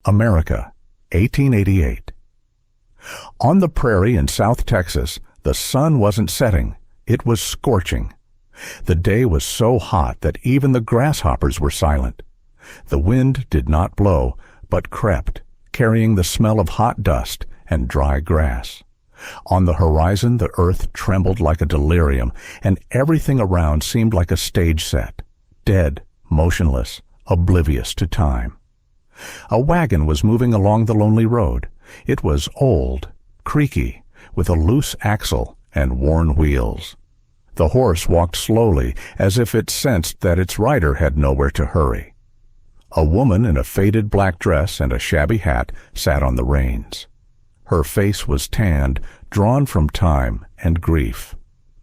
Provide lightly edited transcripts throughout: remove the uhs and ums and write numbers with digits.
America, 1888. On the prairie in South Texas, the sun wasn't setting, it was scorching. The day was so hot that even the grasshoppers were silent. The wind did not blow, but crept, carrying the smell of hot dust and dry grass. On the horizon, the earth trembled like a delirium, and everything around seemed like a stage set, dead, motionless, oblivious to time. A wagon was moving along the lonely road. It was old, creaky, with a loose axle and worn wheels. The horse walked slowly, as if it sensed that its rider had nowhere to hurry. A woman in a faded black dress and a shabby hat sat on the reins. Her face was tanned, drawn from time and grief.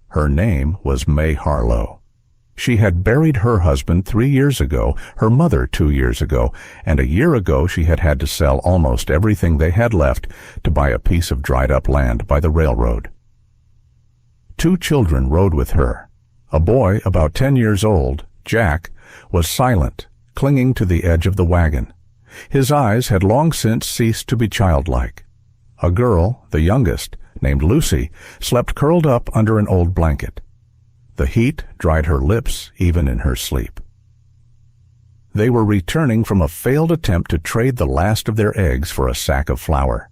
Her name was May Harlow. She had buried her husband 3 years ago, her mother 2 years ago, and a year ago she had had to sell almost everything they had left to buy a piece of dried-up land by the railroad. 2 children rode with her. A boy about 10 years old, Jack, was silent, clinging to the edge of the wagon. His eyes had long since ceased to be childlike. A girl, the youngest, named Lucy, slept curled up under an old blanket. The heat dried her lips even in her sleep. They were returning from a failed attempt to trade the last of their eggs for a sack of flour.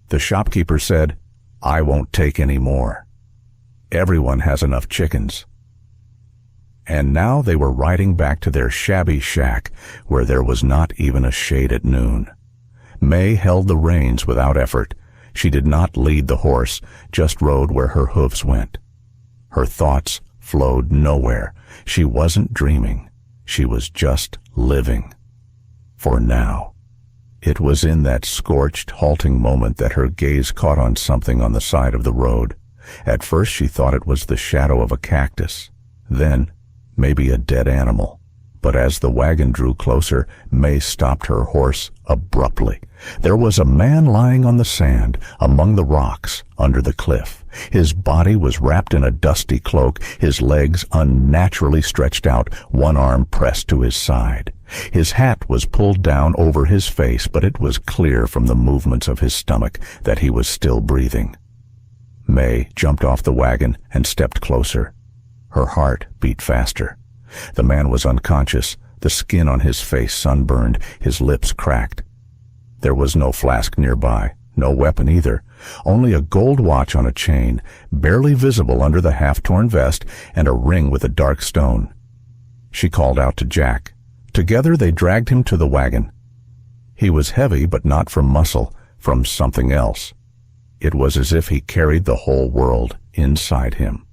The shopkeeper said, "I won't take any more. Everyone has enough chickens." And now they were riding back to their shabby shack, where there was not even a shade at noon. May held the reins without effort. She did not lead the horse, just rode where her hooves went. Her thoughts flowed nowhere. She wasn't dreaming. She was just living. For now. It was in that scorched, halting moment that her gaze caught on something on the side of the road. At first she thought it was the shadow of a cactus. Then, maybe a dead animal. But as the wagon drew closer, May stopped her horse abruptly. There was a man lying on the sand, among the rocks, under the cliff. His body was wrapped in a dusty cloak, his legs unnaturally stretched out, one arm pressed to his side. His hat was pulled down over his face, but it was clear from the movements of his stomach that he was still breathing. May jumped off the wagon and stepped closer. Her heart beat faster. The man was unconscious, the skin on his face sunburned, his lips cracked. There was no flask nearby, no weapon either, only a gold watch on a chain, barely visible under the half-torn vest, and a ring with a dark stone. She called out to Jack. Together they dragged him to the wagon. He was heavy, but not from muscle, from something else. It was as if he carried the whole world inside him.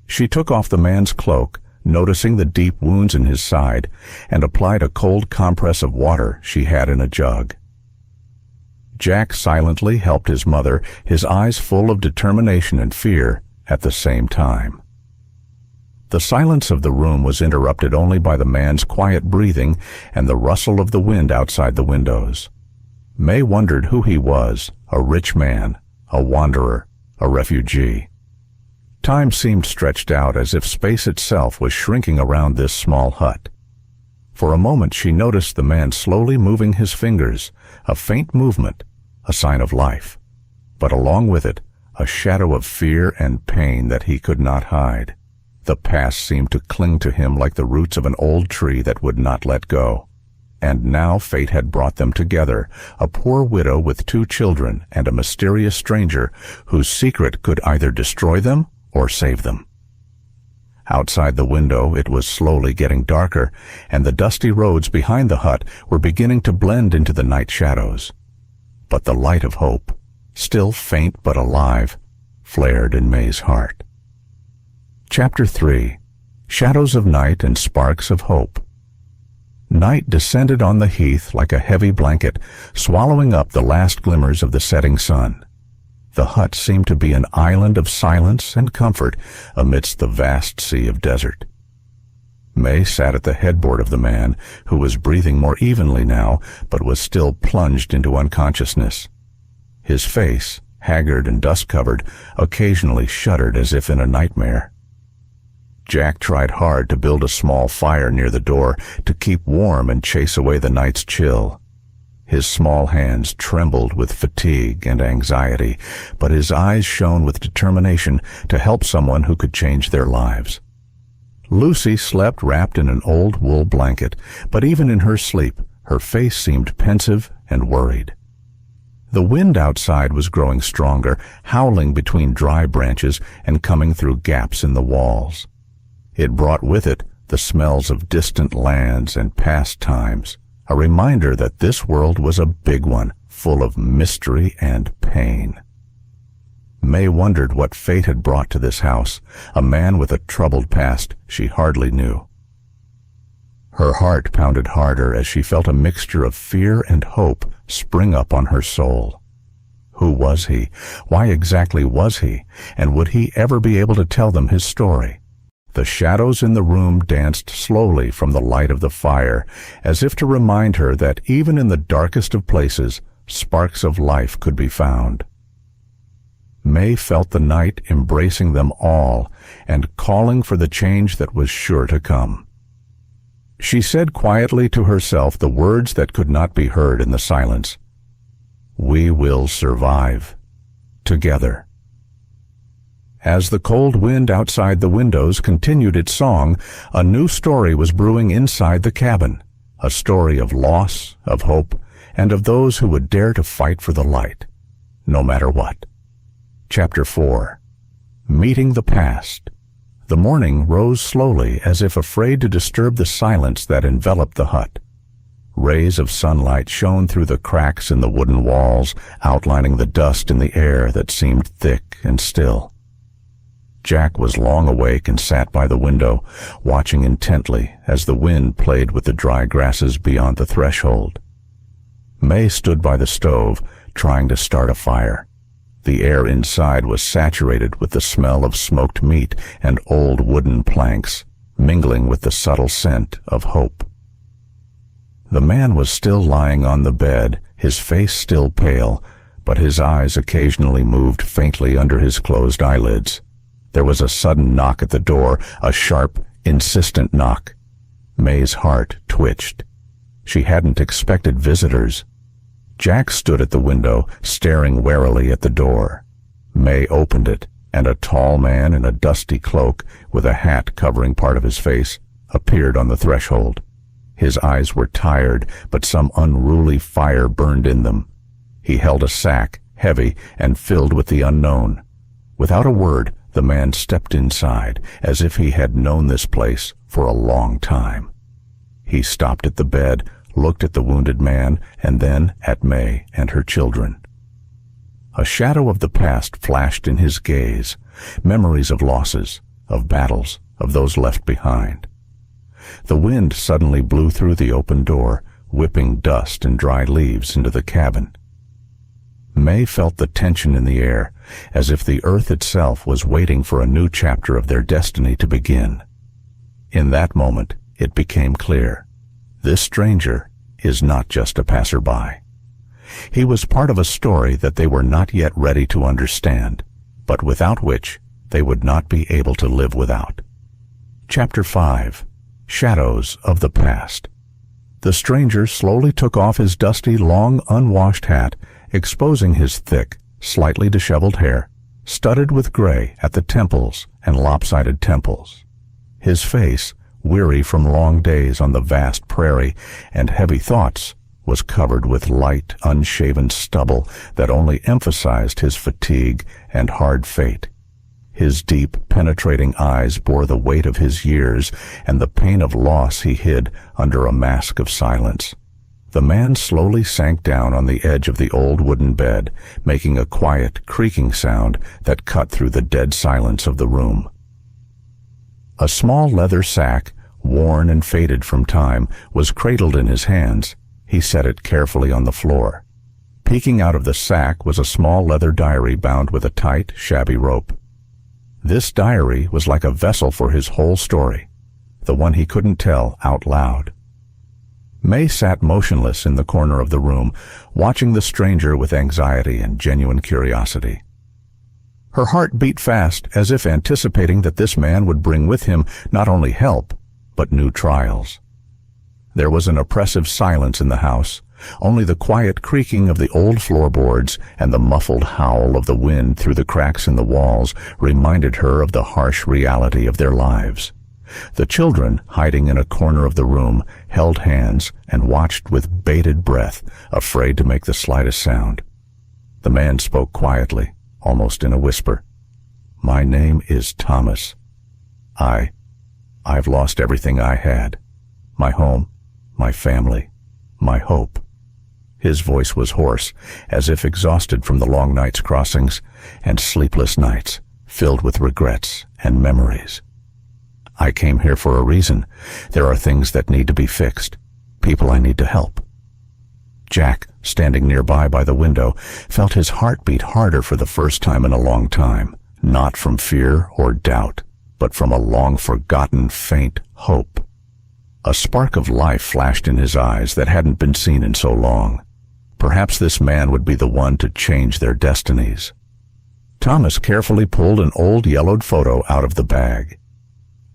She took off the man's cloak, noticing the deep wounds in his side, and applied a cold compress of water she had in a jug. Jack silently helped his mother, his eyes full of determination and fear at the same time. The silence of the room was interrupted only by the man's quiet breathing and the rustle of the wind outside the windows. May wondered who he was, a rich man, a wanderer, a refugee. Time seemed stretched out as if space itself was shrinking around this small hut. For a moment she noticed the man slowly moving his fingers, a faint movement, a sign of life, but along with it, a shadow of fear and pain that he could not hide. The past seemed to cling to him like the roots of an old tree that would not let go. And now fate had brought them together, a poor widow with 2 children and a mysterious stranger whose secret could either destroy them or save them. Outside the window it was slowly getting darker, and the dusty roads behind the hut were beginning to blend into the night shadows. But the light of hope, still faint but alive, flared in May's heart. Chapter 3. Shadows of Night and Sparks of Hope. Night descended on the heath like a heavy blanket, swallowing up the last glimmers of the setting sun. The hut seemed to be an island of silence and comfort amidst the vast sea of desert. May sat at the headboard of the man, who was breathing more evenly now, but was still plunged into unconsciousness. His face, haggard and dust-covered, occasionally shuddered as if in a nightmare. Jack tried hard to build a small fire near the door to keep warm and chase away the night's chill. His small hands trembled with fatigue and anxiety, but his eyes shone with determination to help someone who could change their lives. Lucy slept wrapped in an old wool blanket, but even in her sleep, her face seemed pensive and worried. The wind outside was growing stronger, howling between dry branches and coming through gaps in the walls. It brought with it the smells of distant lands and past times, a reminder that this world was a big one, full of mystery and pain. May wondered what fate had brought to this house, a man with a troubled past she hardly knew. Her heart pounded harder as she felt a mixture of fear and hope spring up on her soul. Who was he? Why exactly was he? And would he ever be able to tell them his story? The shadows in the room danced slowly from the light of the fire, as if to remind her that even in the darkest of places, sparks of life could be found. May felt the night embracing them all and calling for the change that was sure to come. She said quietly to herself the words that could not be heard in the silence. "We will survive. Together." As the cold wind outside the windows continued its song, a new story was brewing inside the cabin, a story of loss, of hope, and of those who would dare to fight for the light, no matter what. Chapter 4. Meeting the Past. The morning rose slowly, as if afraid to disturb the silence that enveloped the hut. Rays of sunlight shone through the cracks in the wooden walls, outlining the dust in the air that seemed thick and still. Jack was long awake and sat by the window, watching intently as the wind played with the dry grasses beyond the threshold. May stood by the stove, trying to start a fire. The air inside was saturated with the smell of smoked meat and old wooden planks, mingling with the subtle scent of hope. The man was still lying on the bed, his face still pale, but his eyes occasionally moved faintly under his closed eyelids. There was a sudden knock at the door, a sharp, insistent knock. May's heart twitched. She hadn't expected visitors. Jack stood at the window, staring warily at the door. May opened it, and a tall man in a dusty cloak, with a hat covering part of his face, appeared on the threshold. His eyes were tired, but some unruly fire burned in them. He held a sack, heavy and filled with the unknown. Without a word, the man stepped inside, as if he had known this place for a long time. He stopped at the bed, looked at the wounded man, and then at May and her children. A shadow of the past flashed in his gaze, memories of losses, of battles, of those left behind. The wind suddenly blew through the open door, whipping dust and dry leaves into the cabin. May felt the tension in the air, as if the earth itself was waiting for a new chapter of their destiny to begin. In that moment, it became clear. This stranger is not just a passerby. He was part of a story that they were not yet ready to understand, but without which they would not be able to live without. Chapter 5. Shadows of the Past. The stranger slowly took off his dusty, long, unwashed hat, exposing his thick, slightly disheveled hair, studded with gray at the temples and lopsided temples. His face, weary from long days on the vast prairie and heavy thoughts, was covered with light, unshaven stubble that only emphasized his fatigue and hard fate. His deep, penetrating eyes bore the weight of his years and the pain of loss he hid under a mask of silence. The man slowly sank down on the edge of the old wooden bed, making a quiet, creaking sound that cut through the dead silence of the room. A small leather sack, worn and faded from time, was cradled in his hands. He set it carefully on the floor. Peeking out of the sack was a small leather diary bound with a tight, shabby rope. This diary was like a vessel for his whole story, the one he couldn't tell out loud. May sat motionless in the corner of the room, watching the stranger with anxiety and genuine curiosity. Her heart beat fast, as if anticipating that this man would bring with him not only help, but new trials. There was an oppressive silence in the house, Only the quiet creaking of the old floorboards and the muffled howl of the wind through the cracks in the walls reminded her of the harsh reality of their lives. The children, hiding in a corner of the room, held hands and watched with bated breath, afraid to make the slightest sound. The man spoke quietly, almost in a whisper. "My name is Thomas. I've lost everything I had. My home, my family, my hope." His voice was hoarse, as if exhausted from the long night's crossings and sleepless nights, filled with regrets and memories. "I came here for a reason. There are things that need to be fixed, people I need to help." Jack, standing nearby by the window, felt his heart beat harder for the first time in a long time, not from fear or doubt, but from a long-forgotten faint hope. A spark of life flashed in his eyes that hadn't been seen in so long. Perhaps this man would be the one to change their destinies. Thomas carefully pulled an old yellowed photo out of the bag.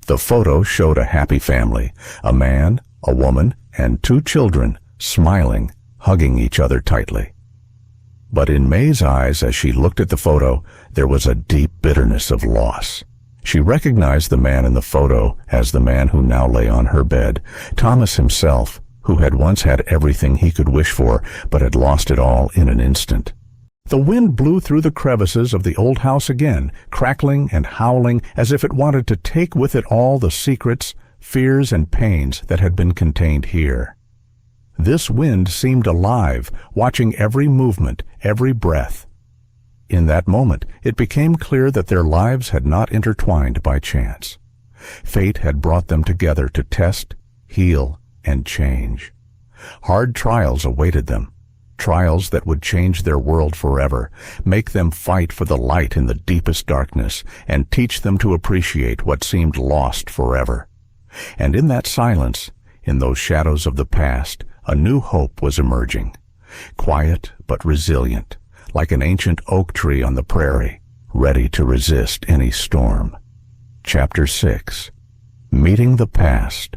The photo showed a happy family, a man, a woman, and 2 children, smiling, hugging each other tightly. But in May's eyes, as she looked at the photo, there was a deep bitterness of loss. She recognized the man in the photo as the man who now lay on her bed, Thomas himself, who had once had everything he could wish for, but had lost it all in an instant. The wind blew through the crevices of the old house again, crackling and howling as if it wanted to take with it all the secrets, fears, and pains that had been contained here. This wind seemed alive, watching every movement, every breath. In that moment, it became clear that their lives had not intertwined by chance. Fate had brought them together to test, heal, and change. Hard trials awaited them, trials that would change their world forever, make them fight for the light in the deepest darkness, and teach them to appreciate what seemed lost forever. And in that silence, in those shadows of the past, a new hope was emerging, quiet but resilient, like an ancient oak tree on the prairie, ready to resist any storm. Chapter 6. Meeting the Past.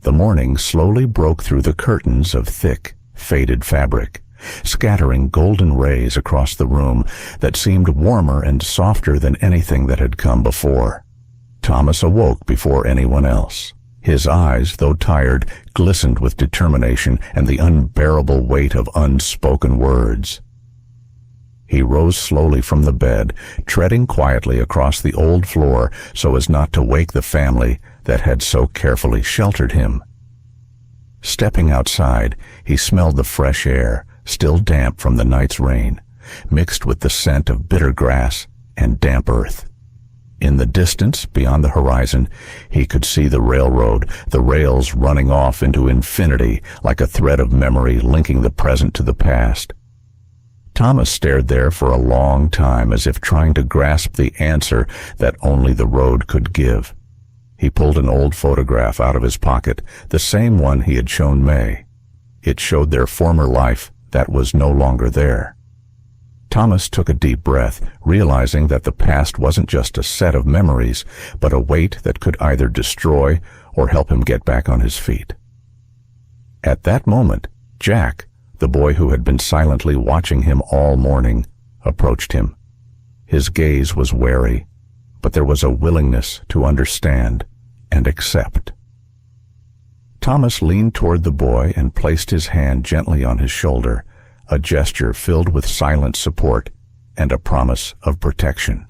The morning slowly broke through the curtains of thick, faded fabric, scattering golden rays across the room that seemed warmer and softer than anything that had come before. Thomas awoke before anyone else. His eyes, though tired, glistened with determination and the unbearable weight of unspoken words. He rose slowly from the bed, treading quietly across the old floor so as not to wake the family that had so carefully sheltered him. Stepping outside, he smelled the fresh air, still damp from the night's rain, mixed with the scent of bitter grass and damp earth. In the distance, beyond the horizon, he could see the railroad, the rails running off into infinity like a thread of memory linking the present to the past. Thomas stared there for a long time as if trying to grasp the answer that only the road could give. He pulled an old photograph out of his pocket, the same one he had shown May. It showed their former life that was no longer there. Thomas took a deep breath, realizing that the past wasn't just a set of memories, but a weight that could either destroy or help him get back on his feet. At that moment, Jack, the boy who had been silently watching him all morning, approached him. His gaze was wary, but there was a willingness to understand and accept. Thomas leaned toward the boy and placed his hand gently on his shoulder, a gesture filled with silent support and a promise of protection.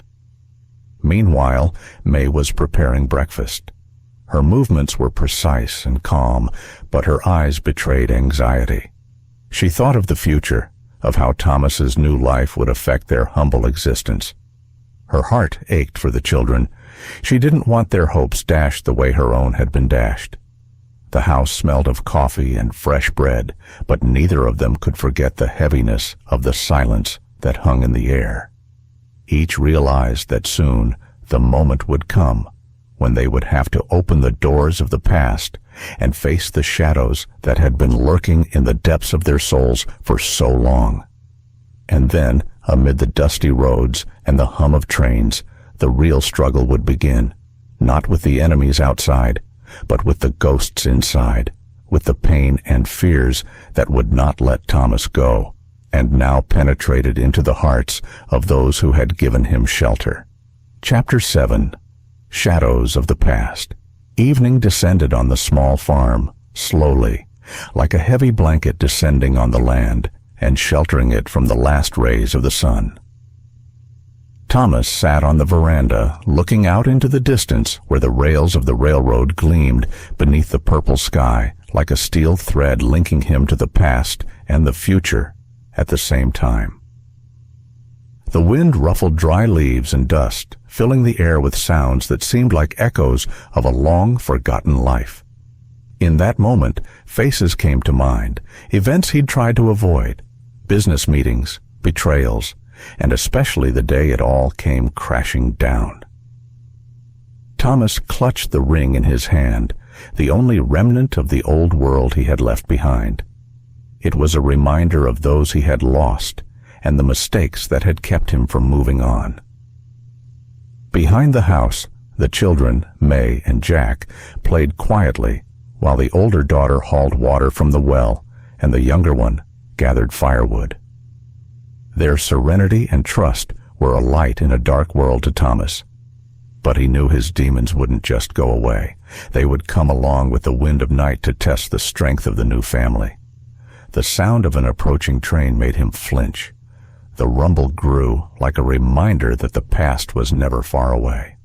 Meanwhile, May was preparing breakfast. Her movements were precise and calm, but her eyes betrayed anxiety. She thought of the future, of how Thomas's new life would affect their humble existence. Her heart ached for the children. She didn't want their hopes dashed the way her own had been dashed. The house smelled of coffee and fresh bread, but neither of them could forget the heaviness of the silence that hung in the air. Each realized that soon the moment would come when they would have to open the doors of the past and face the shadows that had been lurking in the depths of their souls for so long. And then, amid the dusty roads and the hum of trains, the real struggle would begin, not with the enemies outside, but with the ghosts inside, with the pain and fears that would not let Thomas go, and now penetrated into the hearts of those who had given him shelter. Chapter 7. Shadows of the Past. Evening descended on the small farm, slowly, like a heavy blanket descending on the land and sheltering it from the last rays of the sun. Thomas sat on the veranda, looking out into the distance where the rails of the railroad gleamed beneath the purple sky like a steel thread linking him to the past and the future at the same time. The wind ruffled dry leaves and dust, filling the air with sounds that seemed like echoes of a long-forgotten life. In that moment, faces came to mind, events he'd tried to avoid, business meetings, betrayals, and especially the day it all came crashing down. Thomas clutched the ring in his hand, the only remnant of the old world he had left behind. It was a reminder of those he had lost and the mistakes that had kept him from moving on. Behind the house, the children, May and Jack, played quietly while the older daughter hauled water from the well and the younger one gathered firewood. Their serenity and trust were a light in a dark world to Thomas. But he knew his demons wouldn't just go away. They would come along with the wind of night to test the strength of the new family. The sound of an approaching train made him flinch. The rumble grew like a reminder that the past was never far away.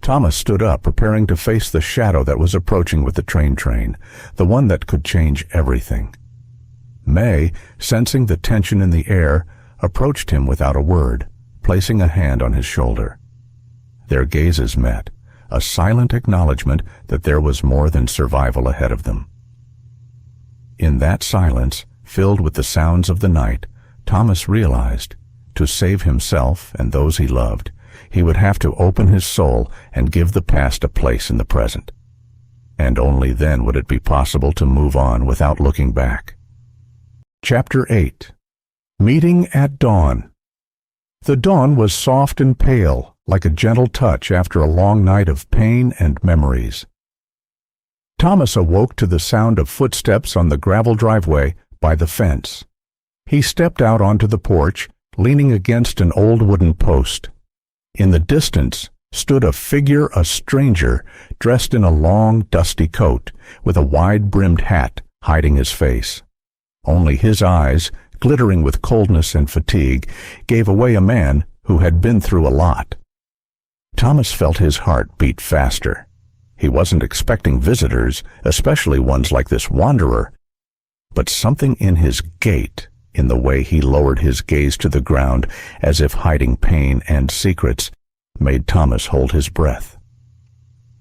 Thomas stood up, preparing to face the shadow that was approaching with the train, the one that could change everything. May, sensing the tension in the air, approached him without a word, placing a hand on his shoulder. Their gazes met, a silent acknowledgement that there was more than survival ahead of them. In that silence, filled with the sounds of the night, Thomas realized, to save himself and those he loved, he would have to open his soul and give the past a place in the present. And only then would it be possible to move on without looking back. Chapter 8. Meeting at Dawn. The dawn was soft and pale, like a gentle touch after a long night of pain and memories. Thomas awoke to the sound of footsteps on the gravel driveway by the fence. He stepped out onto the porch, leaning against an old wooden post. In the distance stood a figure, a stranger, dressed in a long, dusty coat, with a wide-brimmed hat hiding his face. Only his eyes, glittering with coldness and fatigue, gave away a man who had been through a lot. Thomas felt his heart beat faster. He wasn't expecting visitors, especially ones like this wanderer, but something in his gait, in the way he lowered his gaze to the ground as if hiding pain and secrets, made Thomas hold his breath.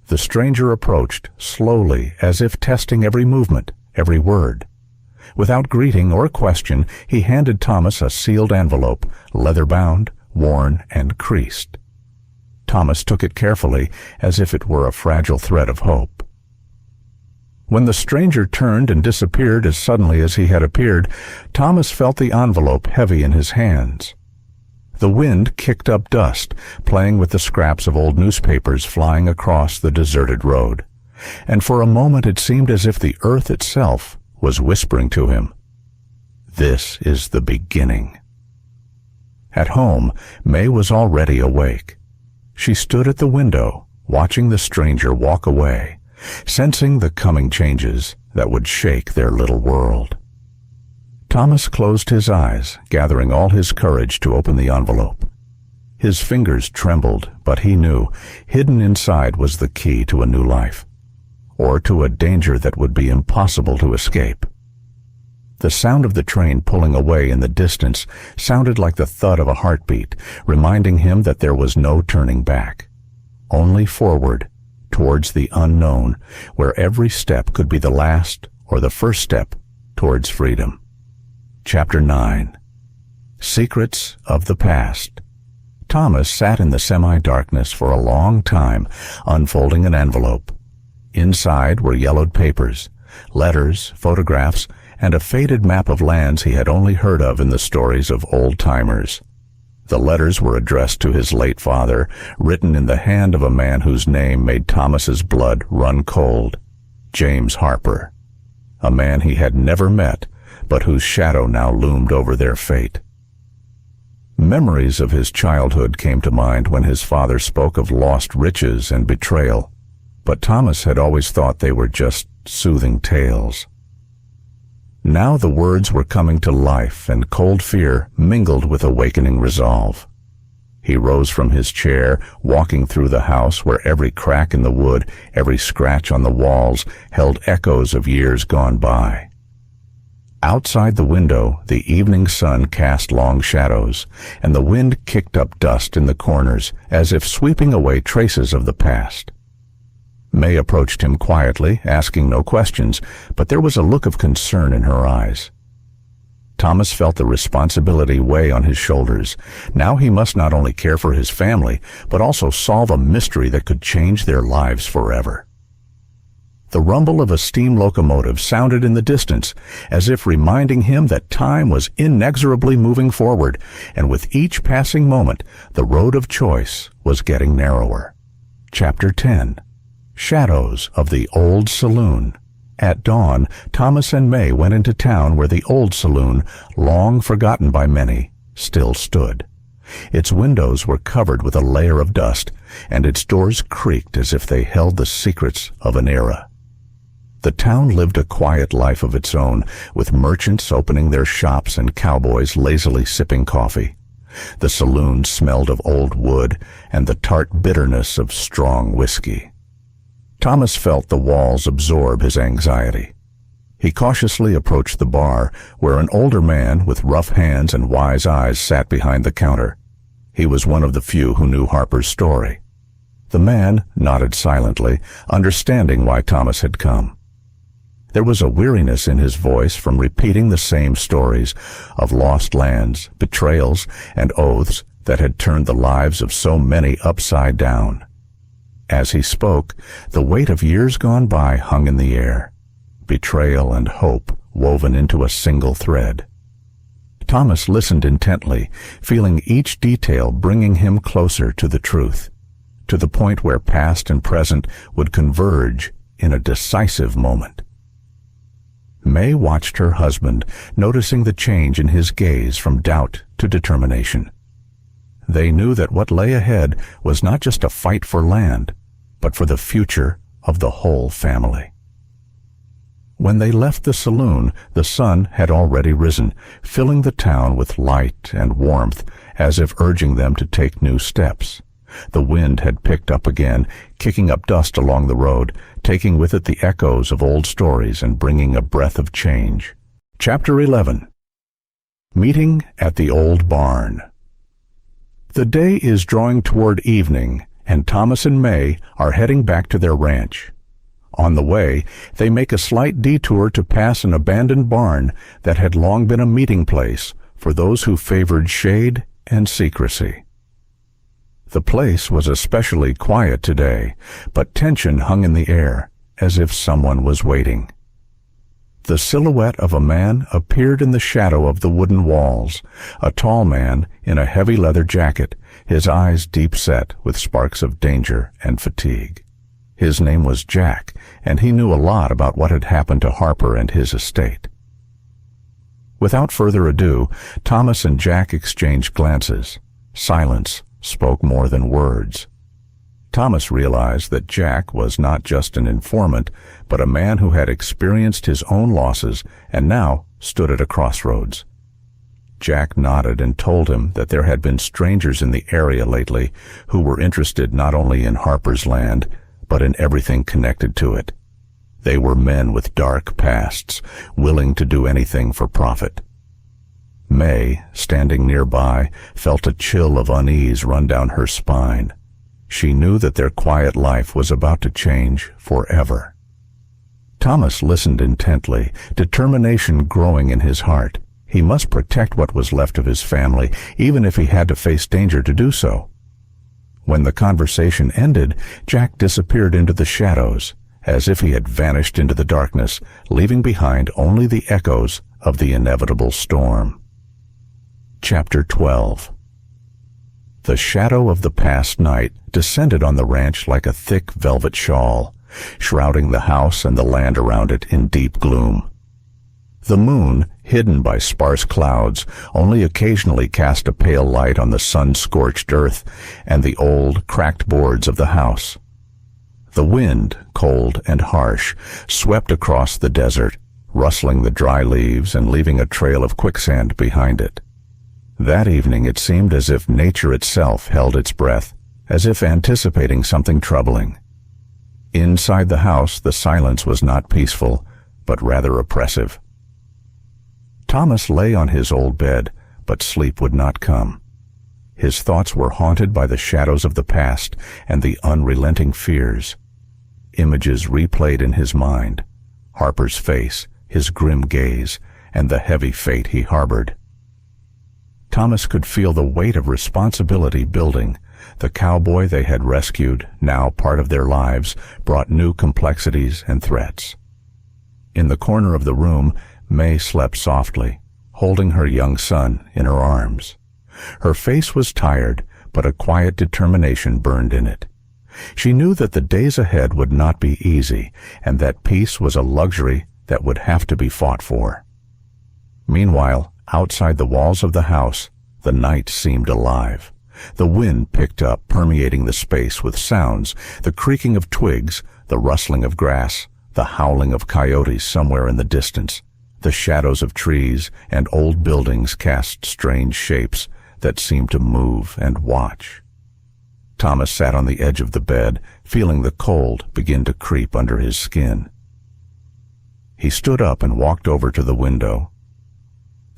The stranger approached, slowly, as if testing every movement, every word. Without greeting or question, he handed Thomas a sealed envelope, leather-bound, worn, and creased. Thomas took it carefully, as if it were a fragile thread of hope. When the stranger turned and disappeared as suddenly as he had appeared, Thomas felt the envelope heavy in his hands. The wind kicked up dust, playing with the scraps of old newspapers flying across the deserted road, and for a moment it seemed as if the earth itself was whispering to him, "This is the beginning." At home, May was already awake. She stood at the window, watching the stranger walk away, sensing the coming changes that would shake their little world. Thomas closed his eyes, gathering all his courage to open the envelope. His fingers trembled, but he knew, hidden inside was the key to a new life, or to a danger that would be impossible to escape. The sound of the train pulling away in the distance sounded like the thud of a heartbeat, reminding him that there was no turning back, only forward, towards the unknown, where every step could be the last or the first step towards freedom. Chapter 9. Secrets of the Past. Thomas sat in the semi-darkness for a long time, unfolding an envelope. Inside were yellowed papers, letters, photographs, and a faded map of lands he had only heard of in the stories of old-timers. The letters were addressed to his late father, written in the hand of a man whose name made Thomas's blood run cold, James Harper. a man he had never met, but whose shadow now loomed over their fate. Memories of his childhood came to mind when his father spoke of lost riches and betrayal, but Thomas had always thought they were just soothing tales. Now the words were coming to life, and cold fear mingled with awakening resolve. He rose from his chair, walking through the house where every crack in the wood, every scratch on the walls, held echoes of years gone by. Outside the window, the evening sun cast long shadows, and the wind kicked up dust in the corners, as if sweeping away traces of the past. May approached him quietly, asking no questions, but there was a look of concern in her eyes. Thomas felt the responsibility weigh on his shoulders. Now he must not only care for his family, but also solve a mystery that could change their lives forever. The rumble of a steam locomotive sounded in the distance, as if reminding him that time was inexorably moving forward, and with each passing moment, the road of choice was getting narrower. Chapter 10. Shadows of the Old Saloon. At dawn, Thomas and May went into town where the old saloon, long forgotten by many, still stood. Its windows were covered with a layer of dust, and its doors creaked as if they held the secrets of an era. The town lived a quiet life of its own, with merchants opening their shops and cowboys lazily sipping coffee. The saloon smelled of old wood and the tart bitterness of strong whiskey. Thomas felt the walls absorb his anxiety. He cautiously approached the bar, where an older man with rough hands and wise eyes sat behind the counter. He was one of the few who knew Harper's story. The man nodded silently, understanding why Thomas had come. There was a weariness in his voice from repeating the same stories of lost lands, betrayals, and oaths that had turned the lives of so many upside down. As he spoke, the weight of years gone by hung in the air, betrayal and hope woven into a single thread. Thomas listened intently, feeling each detail bringing him closer to the truth, to the point where past and present would converge in a decisive moment. May watched her husband, noticing the change in his gaze from doubt to determination. They knew that what lay ahead was not just a fight for land, but for the future of the whole family. When they left the saloon, the sun had already risen, filling the town with light and warmth, as if urging them to take new steps. The wind had picked up again, kicking up dust along the road, taking with it the echoes of old stories and bringing a breath of change. Chapter 11. Meeting at the Old Barn. The day is drawing toward evening, and Thomas and May are heading back to their ranch. On the way, they make a slight detour to pass an abandoned barn that had long been a meeting place for those who favored shade and secrecy. The place was especially quiet today, but tension hung in the air, as if someone was waiting. The silhouette of a man appeared in the shadow of the wooden walls, a tall man in a heavy leather jacket, his eyes deep set with sparks of danger and fatigue. His name was Jack, and he knew a lot about what had happened to Harper and his estate. Without further ado, Thomas and Jack exchanged glances. Silence spoke more than words. Thomas realized that Jack was not just an informant, but a man who had experienced his own losses and now stood at a crossroads. Jack nodded and told him that there had been strangers in the area lately who were interested not only in Harper's land, but in everything connected to it. They were men with dark pasts, willing to do anything for profit. May, standing nearby, felt a chill of unease run down her spine. She knew that their quiet life was about to change forever. Thomas listened intently, determination growing in his heart. He must protect what was left of his family, even if he had to face danger to do so. When the conversation ended, Jack disappeared into the shadows, as if he had vanished into the darkness, leaving behind only the echoes of the inevitable storm. Chapter 12. The shadow of the past night descended on the ranch like a thick velvet shawl, shrouding the house and the land around it in deep gloom. The moon, hidden by sparse clouds, only occasionally cast a pale light on the sun-scorched earth and the old, cracked boards of the house. The wind, cold and harsh, swept across the desert, rustling the dry leaves and leaving a trail of quicksand behind it. That evening it seemed as if nature itself held its breath, as if anticipating something troubling. Inside the house the silence was not peaceful, but rather oppressive. Thomas lay on his old bed, but sleep would not come. His thoughts were haunted by the shadows of the past and the unrelenting fears. Images replayed in his mind: Harper's face, his grim gaze, and the heavy fate he harbored. Thomas could feel the weight of responsibility building. The cowboy they had rescued, now part of their lives, brought new complexities and threats. In the corner of the room, May slept softly, holding her young son in her arms. Her face was tired, but a quiet determination burned in it. She knew that the days ahead would not be easy, and that peace was a luxury that would have to be fought for. Meanwhile, outside the walls of the house, the night seemed alive. The wind picked up, permeating the space with sounds: the creaking of twigs, the rustling of grass, the howling of coyotes somewhere in the distance. The shadows of trees and old buildings cast strange shapes that seemed to move and watch. Thomas sat on the edge of the bed, feeling the cold begin to creep under his skin. He stood up and walked over to the window.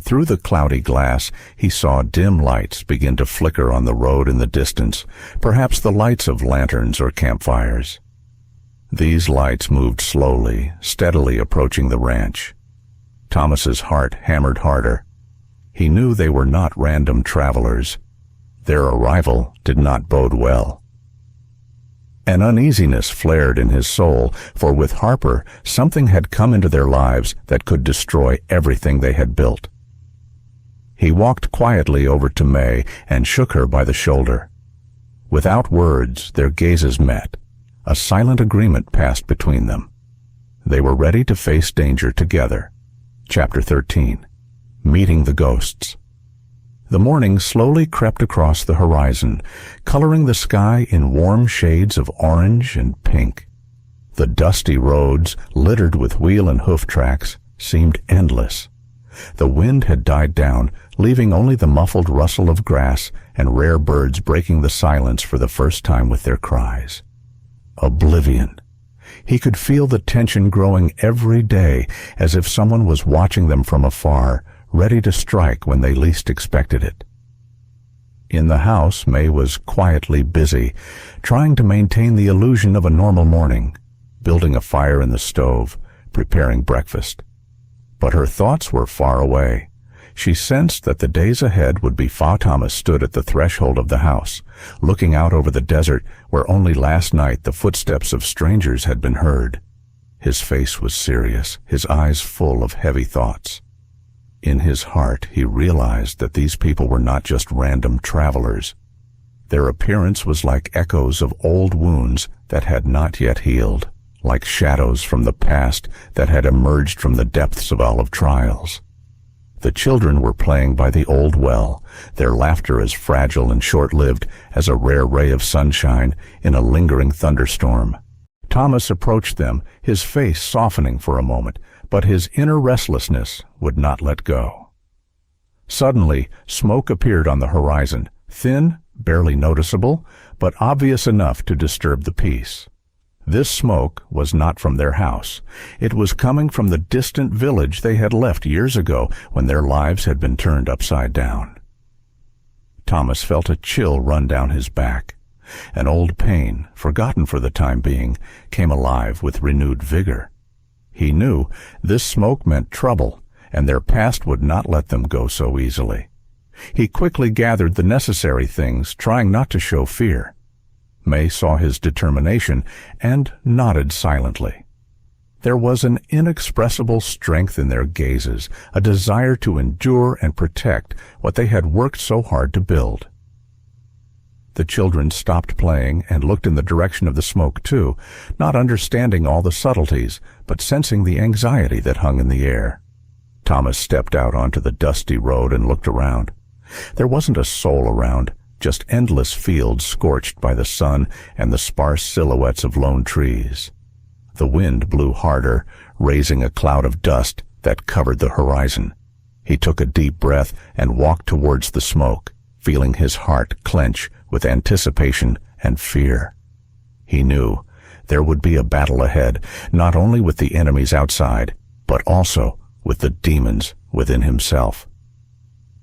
Through the cloudy glass, he saw dim lights begin to flicker on the road in the distance, perhaps the lights of lanterns or campfires. These lights moved slowly, steadily approaching the ranch. Thomas's heart hammered harder. He knew they were not random travelers. Their arrival did not bode well. An uneasiness flared in his soul, for with Harper, something had come into their lives that could destroy everything they had built. He walked quietly over to May and shook her by the shoulder. Without words, their gazes met. A silent agreement passed between them. They were ready to face danger together. Chapter 13. Meeting the Ghosts. The morning slowly crept across the horizon, coloring the sky in warm shades of orange and pink. The dusty roads, littered with wheel and hoof tracks, seemed endless. The wind had died down, leaving only the muffled rustle of grass and rare birds breaking the silence for the first time with their cries. Oblivion. He could feel the tension growing every day, as if someone was watching them from afar, ready to strike when they least expected it. In the house, May was quietly busy, trying to maintain the illusion of a normal morning, building a fire in the stove, preparing breakfast. But her thoughts were far away. She sensed that the days ahead would be. Thomas stood at the threshold of the house, looking out over the desert where only last night the footsteps of strangers had been heard. His face was serious, his eyes full of heavy thoughts. In his heart, he realized that these people were not just random travelers. Their appearance was like echoes of old wounds that had not yet healed, like shadows from the past that had emerged from the depths of olive trials. The children were playing by the old well, their laughter as fragile and short-lived as a rare ray of sunshine in a lingering thunderstorm. Thomas approached them, his face softening for a moment, but his inner restlessness would not let go. Suddenly, smoke appeared on the horizon, thin, barely noticeable, but obvious enough to disturb the peace. This smoke was not from their house. It was coming from the distant village they had left years ago when their lives had been turned upside down. Thomas felt a chill run down his back. An old pain, forgotten for the time being, came alive with renewed vigor. He knew this smoke meant trouble, and their past would not let them go so easily. He quickly gathered the necessary things, trying not to show fear. May saw his determination and nodded silently. There was an inexpressible strength in their gazes, a desire to endure and protect what they had worked so hard to build. The children stopped playing and looked in the direction of the smoke too, not understanding all the subtleties, but sensing the anxiety that hung in the air. Thomas stepped out onto the dusty road and looked around. There wasn't a soul around, just endless fields scorched by the sun and the sparse silhouettes of lone trees. The wind blew harder, raising a cloud of dust that covered the horizon. He took a deep breath and walked towards the smoke, feeling his heart clench with anticipation and fear. He knew there would be a battle ahead, not only with the enemies outside, but also with the demons within himself.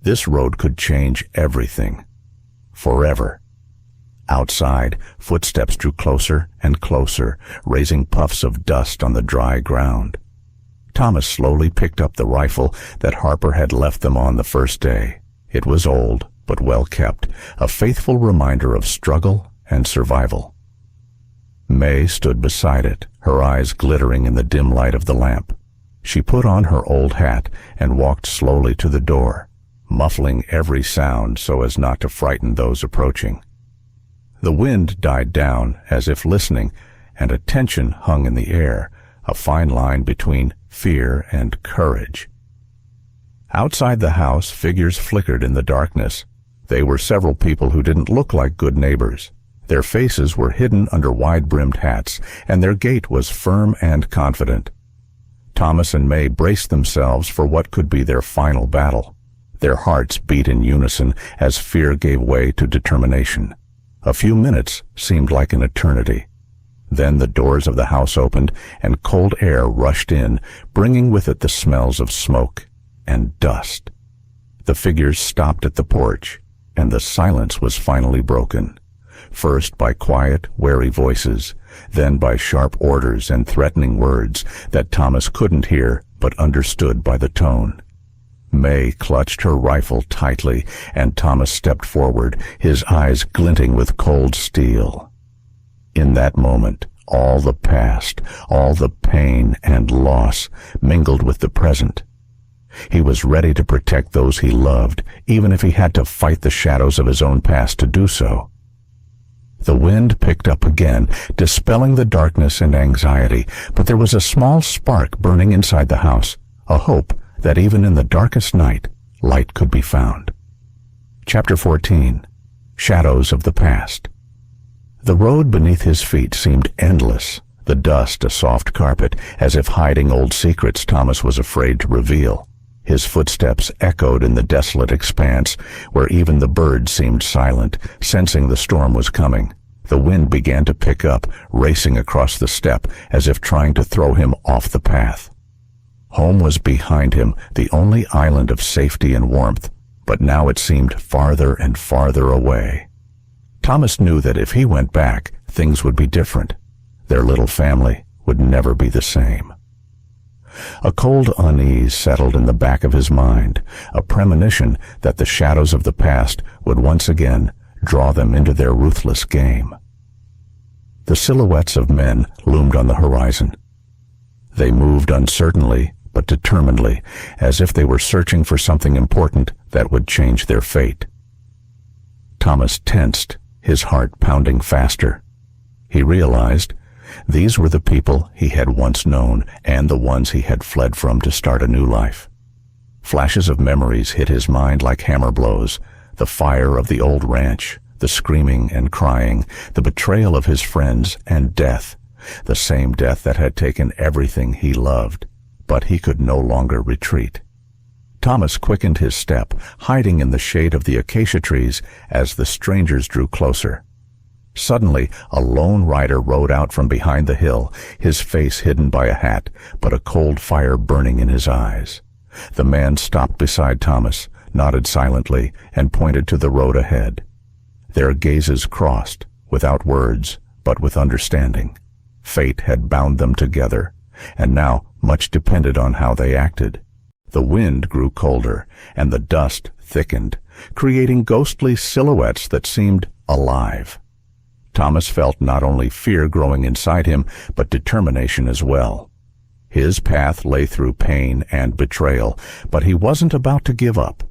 This road could change everything. Forever. Outside, footsteps drew closer and closer, raising puffs of dust on the dry ground. Thomas slowly picked up the rifle that Harper had left them on the first day. It was old, but well kept, a faithful reminder of struggle and survival. May stood beside it, her eyes glittering in the dim light of the lamp. She put on her old hat and walked slowly to the door, muffling every sound so as not to frighten those approaching. The wind died down as if listening, and a tension hung in the air, a fine line between fear and courage. Outside the house, figures flickered in the darkness. They were several people who didn't look like good neighbors. Their faces were hidden under wide-brimmed hats, and their gait was firm and confident. Thomas and May braced themselves for what could be their final battle. Their hearts beat in unison as fear gave way to determination. A few minutes seemed like an eternity. Then the doors of the house opened and cold air rushed in, bringing with it the smells of smoke and dust. The figures stopped at the porch, and the silence was finally broken. First by quiet, wary voices, then by sharp orders and threatening words that Thomas couldn't hear but understood by the tone. May clutched her rifle tightly, and Thomas stepped forward, his eyes glinting with cold steel. In that moment, all the past, all the pain and loss mingled with the present. He was ready to protect those he loved, even if he had to fight the shadows of his own past to do so. The wind picked up again, dispelling the darkness and anxiety, but there was a small spark burning inside the house, a hope that even in the darkest night, light could be found. Chapter 14. Shadows of the Past. The road beneath his feet seemed endless, the dust a soft carpet, as if hiding old secrets Thomas was afraid to reveal. His footsteps echoed in the desolate expanse, where even the birds seemed silent, sensing the storm was coming. The wind began to pick up, racing across the steppe, as if trying to throw him off the path. Home was behind him, the only island of safety and warmth, but now it seemed farther and farther away. Thomas knew that if he went back, things would be different. Their little family would never be the same. A cold unease settled in the back of his mind, a premonition that the shadows of the past would once again draw them into their ruthless game. The silhouettes of men loomed on the horizon. They moved uncertainly but determinedly, as if they were searching for something important that would change their fate. Thomas tensed, his heart pounding faster. He realized these were the people he had once known and the ones he had fled from to start a new life. Flashes of memories hit his mind like hammer blows, the fire of the old ranch, the screaming and crying, the betrayal of his friends, and death, the same death that had taken everything he loved. But he could no longer retreat. Thomas quickened his step, hiding in the shade of the acacia trees as the strangers drew closer. Suddenly, a lone rider rode out from behind the hill, his face hidden by a hat, but a cold fire burning in his eyes. The man stopped beside Thomas, nodded silently, and pointed to the road ahead. Their gazes crossed, without words, but with understanding. Fate had bound them together, and now much depended on how they acted. The wind grew colder, and the dust thickened, creating ghostly silhouettes that seemed alive. Thomas felt not only fear growing inside him, but determination as well. His path lay through pain and betrayal, but he wasn't about to give up.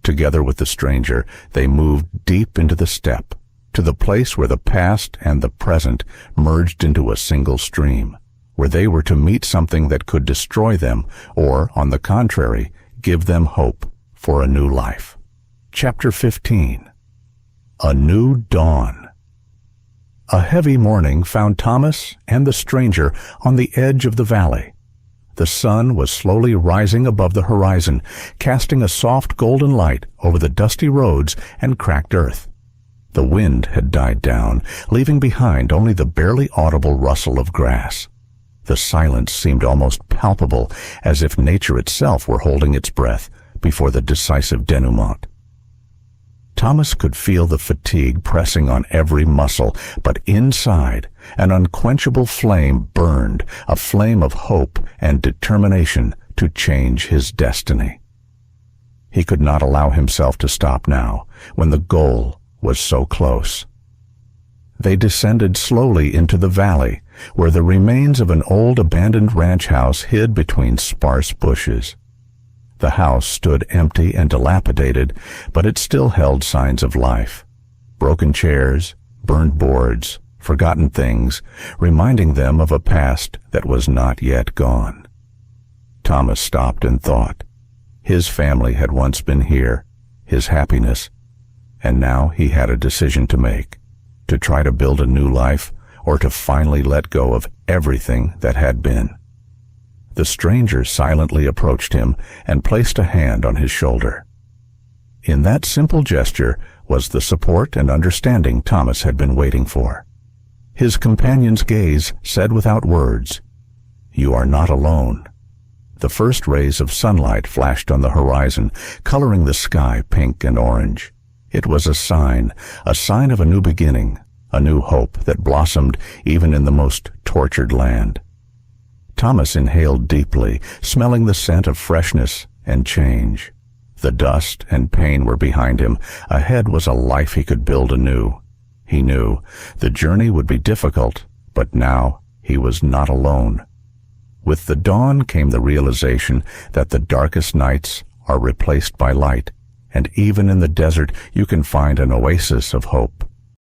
Together with the stranger, they moved deep into the steppe, to the place where the past and the present merged into a single stream. where they were to meet something that could destroy them, or, on the contrary, give them hope for a new life. Chapter 15. A New Dawn. A heavy morning found Thomas and the stranger on the edge of the valley. The sun was slowly rising above the horizon, casting a soft golden light over the dusty roads and cracked earth. The wind had died down, leaving behind only the barely audible rustle of grass. The silence seemed almost palpable, as if nature itself were holding its breath before the decisive denouement. Thomas could feel the fatigue pressing on every muscle, but inside, an unquenchable flame burned, a flame of hope and determination to change his destiny. He could not allow himself to stop now, when the goal was so close. They descended slowly into the valley, where the remains of an old abandoned ranch house hid between sparse bushes. The house stood empty and dilapidated, but it still held signs of life. Broken chairs, burned boards, forgotten things, reminding them of a past that was not yet gone. Thomas stopped and thought. His family had once been here, his happiness, and now he had a decision to make, to try to build a new life or to finally let go of everything that had been. The stranger silently approached him and placed a hand on his shoulder. In that simple gesture was the support and understanding Thomas had been waiting for. His companion's gaze said without words, "You are not alone." The first rays of sunlight flashed on the horizon, coloring the sky pink and orange. It was a sign of a new beginning, a new hope that blossomed even in the most tortured land. Thomas inhaled deeply, smelling the scent of freshness and change. The dust and pain were behind him. Ahead was a life he could build anew. He knew the journey would be difficult, but now he was not alone. With the dawn came the realization that the darkest nights are replaced by light, and even in the desert you can find an oasis of hope.